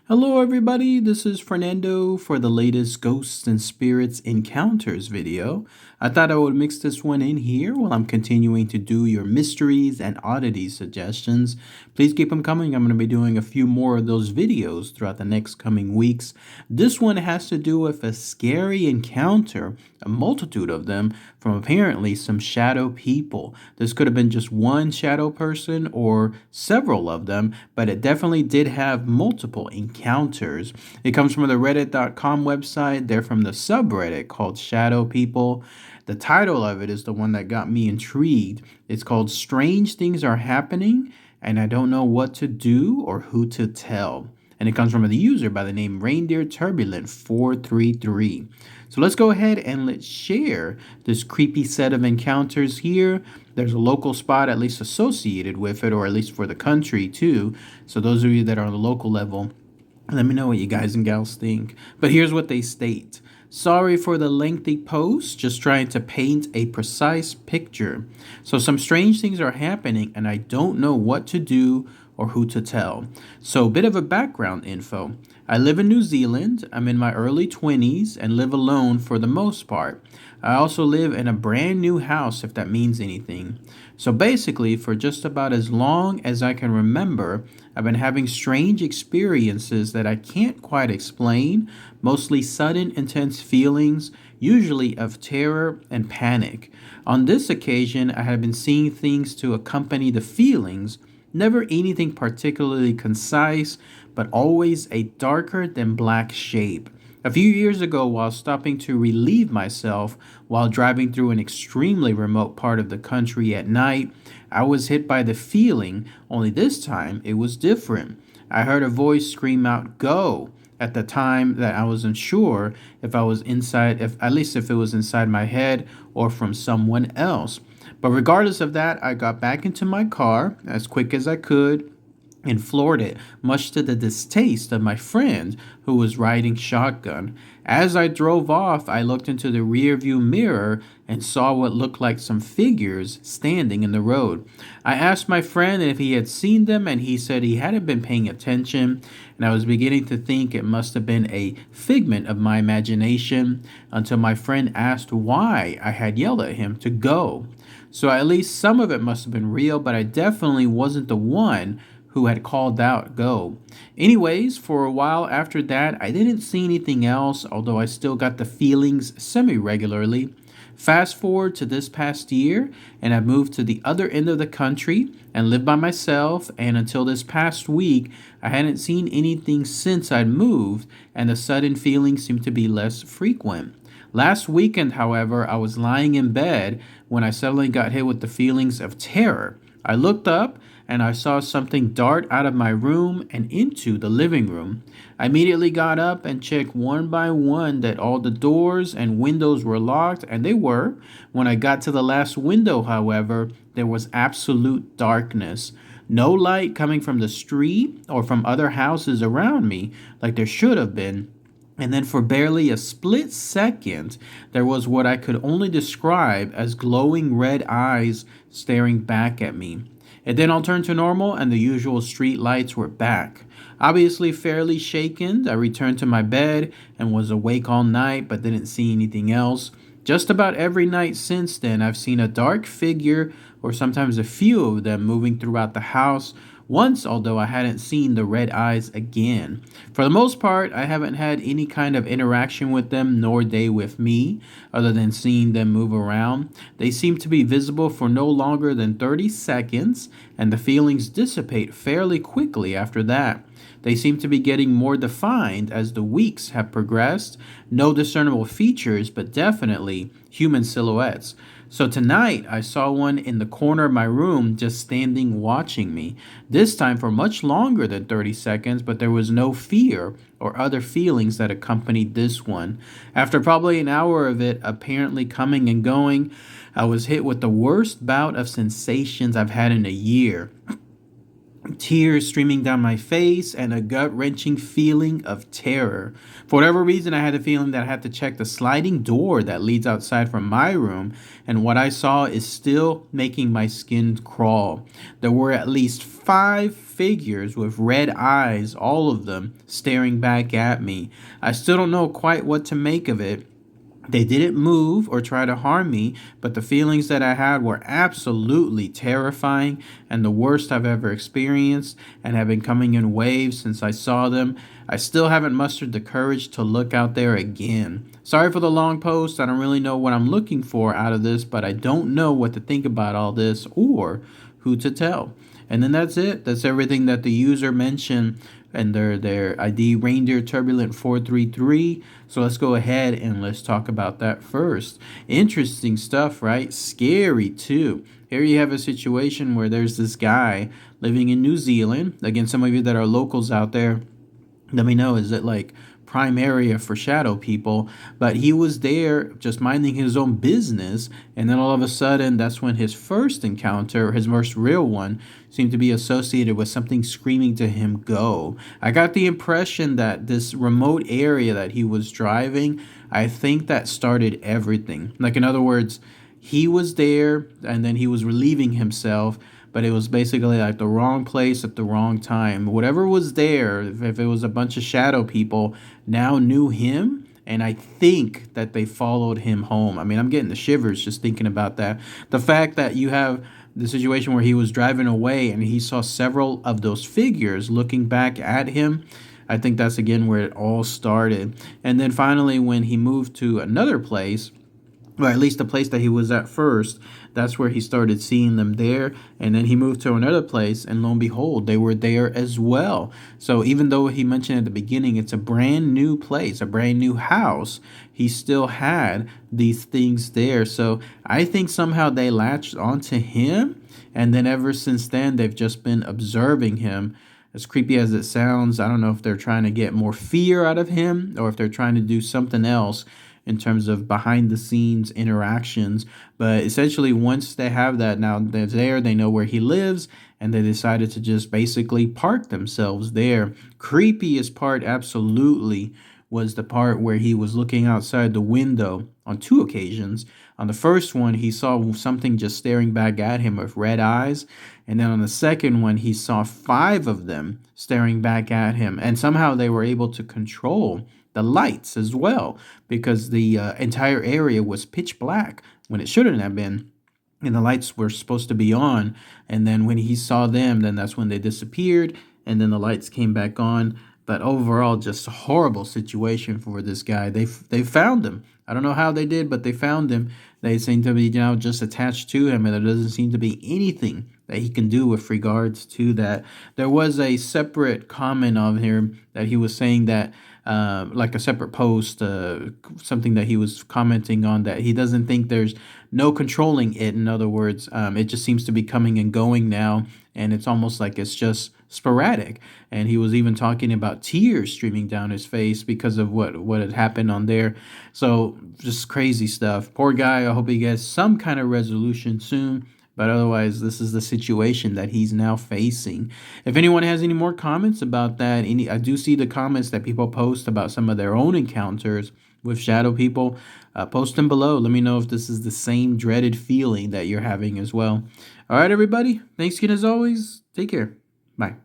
Hello, everybody. This is Fernando for the latest Ghosts and Spirits Encounters video. I thought I would mix this one in here while I'm continuing to do your mysteries and oddities suggestions. Please keep them coming. I'm going to be doing a few more of those videos throughout the next coming weeks. This one has to do with a scary encounter, a multitude of them, from apparently some shadow people. This could have been just one shadow person or several of them, but it definitely did have multiple encounters. It comes from the reddit.com website. They're from the subreddit called Shadow People. The title of it is the one that got me intrigued. It's called Strange Things Are Happening, and I don't know what to do or who to tell. And it comes from the user by the name Reindeer Turbulent 433. So let's go ahead and let's share this creepy set of encounters here. There's a local spot at least associated with it, or at least for the country too. So those of you that are on the local level, let me know what you guys and gals think. But here's what they state. Sorry for the lengthy post, just trying to paint a precise picture. So some strange things are happening and I don't know what to do or who to tell. So a bit of a background info. I live in New Zealand. I'm in my early 20s and live alone for the most part. I also live in a brand new house, if that means anything. So basically, for just about as long as I can remember, I've been having strange experiences that I can't quite explain, mostly sudden, intense feelings, usually of terror and panic. On this occasion, I have been seeing things to accompany the feelings, never anything particularly concise, but always a darker than black shape. A few years ago, while stopping to relieve myself while driving through an extremely remote part of the country at night, I was hit by the feeling, only this time it was different. I heard a voice scream out, "Go!" At the time that I wasn't sure if I was inside, if at least if it was inside my head or from someone else. But regardless of that, I got back into my car as quick as I could and floored it, much to the distaste of my friend who was riding shotgun. As I drove off, I looked into the rearview mirror and saw what looked like some figures standing in the road. I asked my friend if he had seen them, and he said he hadn't been paying attention, and I was beginning to think it must have been a figment of my imagination until my friend asked why I had yelled at him to go. So at least some of it must have been real, but I definitely wasn't the one who had called out go. Anyways, for a while after that, I didn't see anything else, although I still got the feelings semi-regularly. Fast forward to this past year, and I moved to the other end of the country and lived by myself, and until this past week, I hadn't seen anything since I'd moved, and the sudden feelings seemed to be less frequent. Last weekend, however, I was lying in bed when I suddenly got hit with the feelings of terror. I looked up and I saw something dart out of my room and into the living room. I immediately got up and checked one by one that all the doors and windows were locked, and they were. When I got to the last window, however, there was absolute darkness. No light coming from the street or from other houses around me like there should have been. And then for barely a split second, there was what I could only describe as glowing red eyes staring back at me. It then all turned to normal and the usual street lights were back. Obviously fairly shaken, I returned to my bed and was awake all night but didn't see anything else. Just about every night since then, I've seen a dark figure or sometimes a few of them moving throughout the house. Once, although I hadn't seen the red eyes again. For the most part, I haven't had any kind of interaction with them, nor they with me, other than seeing them move around. They seem to be visible for no longer than 30 seconds, and the feelings dissipate fairly quickly after that. They seem to be getting more defined as the weeks have progressed. No discernible features, but definitely human silhouettes. So tonight, I saw one in the corner of my room just standing watching me. This time for much longer than 30 seconds, but there was no fear or other feelings that accompanied this one. After probably an hour of it apparently coming and going, I was hit with the worst bout of sensations I've had in a year. tears streaming down my face, and a gut-wrenching feeling of terror. For whatever reason, I had a feeling that I had to check the sliding door that leads outside from my room, and what I saw is still making my skin crawl. There were at least 5 figures with red eyes, all of them staring back at me. I still don't know quite what to make of it. They didn't move or try to harm me, but the feelings that I had were absolutely terrifying and the worst I've ever experienced, and have been coming in waves since I saw them. I still haven't mustered the courage to look out there again. Sorry for the long post. I don't really know what I'm looking for out of this, but I don't know what to think about all this or who to tell. And then that's it. That's everything that the user mentioned and their ID Reindeer Turbulent 433. So let's go ahead and let's talk about that first. Interesting stuff, right? Scary too. Here you have a situation where there's this guy living in New Zealand. Again, some of you that are locals out there, let me know, is it like prime area for shadow people? But he was there just minding his own business, and then all of a sudden that's when his first encounter, his most real one, seemed to be associated with something screaming to him, go. I got the impression that this remote area that he was driving, I think that started everything. Like, in other words, he was there and then he was relieving himself, but it was basically like the wrong place at the wrong time. Whatever was there, if it was a bunch of shadow people, now knew him, and I think that they followed him home. I mean, I'm getting the shivers just thinking about that. The fact that you have the situation where he was driving away and he saw several of those figures looking back at him, I think that's again where it all started. And then finally, when he moved to another place, or at least the place that he was at first, that's where he started seeing them there. And then he moved to another place, and lo and behold, they were there as well. So even though he mentioned at the beginning it's a brand new place, a brand new house, he still had these things there. So I think somehow they latched onto him, and then ever since then they've just been observing him. As creepy as it sounds, I don't know if they're trying to get more fear out of him or if they're trying to do something else in terms of behind the scenes interactions. But essentially, once they have that, now they're there, they know where he lives, and they decided to just basically park themselves there. Creepiest part, absolutely, was the part where he was looking outside the window on 2 occasions. On the first one, he saw something just staring back at him with red eyes. And then on the second one, he saw 5 of them staring back at him. And somehow they were able to control the lights as well, because the entire area was pitch black when it shouldn't have been, and the lights were supposed to be on. And then when he saw them, then that's when they disappeared, and then the lights came back on. But overall, just a horrible situation for this guy. They found him. I don't know how they did, but they found him. They seem to be now just attached to him, and there doesn't seem to be anything that he can do with regards to that. There was a separate comment of him that he was saying that, like a separate post, something that he was commenting on, that he doesn't think there's no controlling it. In other words, it just seems to be coming and going now, and it's almost like it's just sporadic. And he was even talking about tears streaming down his face because of what had happened on there. So just crazy stuff. Poor guy. I hope he gets some kind of resolution soon. But otherwise, this is the situation that he's now facing. If anyone has any more comments about that, I do see the comments that people post about some of their own encounters with shadow people. Post them below. Let me know if this is the same dreaded feeling that you're having as well. All right, everybody. Thanks again as always. Take care. Bye.